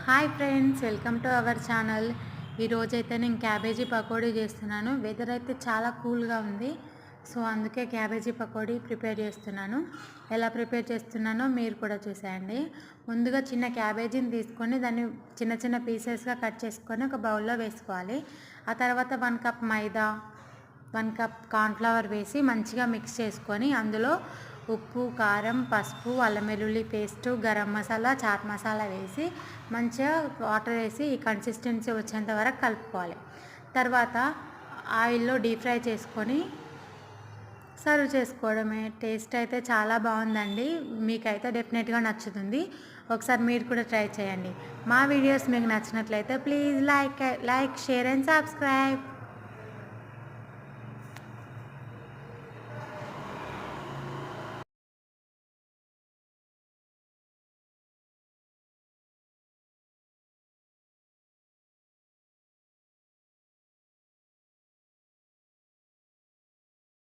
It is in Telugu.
Hi friends, welcome to our channel. ఈరోజైతే నేను క్యాబేజీ పకోడీ చేస్తున్నాను. వెదర్ అయితే చాలా కూల్గా ఉంది, సో అందుకే క్యాబేజీ పకోడీ ప్రిపేర్ చేస్తున్నాను. ఎలా ప్రిపేర్ చేస్తున్నానో మీరు కూడా చూసేయండి. ముందుగా చిన్న క్యాబేజీని తీసుకొని దాన్ని చిన్న చిన్న పీసెస్గా కట్ చేసుకొని ఒక బౌల్లో వేసుకోవాలి. ఆ తర్వాత 1 కప్ మైదా, 1 కప్ కార్న్ఫ్లవర్ వేసి మంచిగా మిక్స్ చేసుకొని అందులో ఉప్పు, కారం, పసుపు, అల్లం వెల్లుల్లి పేస్టు, గరం మసాలా, చాట్ మసాలా వేసి మంచిగా వాటర్ వేసి ఈ కన్సిస్టెన్సీ వచ్చేంత వరకు కలుపుకోవాలి. తర్వాత ఆయిల్లో డీప్ ఫ్రై చేసుకొని సర్వ్ చేసుకోవడమే. టేస్ట్ అయితే చాలా బాగుందండి, మీకైతే డెఫినెట్గా నచ్చుతుంది. ఒకసారి మీరు కూడా ట్రై చేయండి. మా వీడియోస్ మీకు నచ్చినట్లయితే please like, share and subscribe.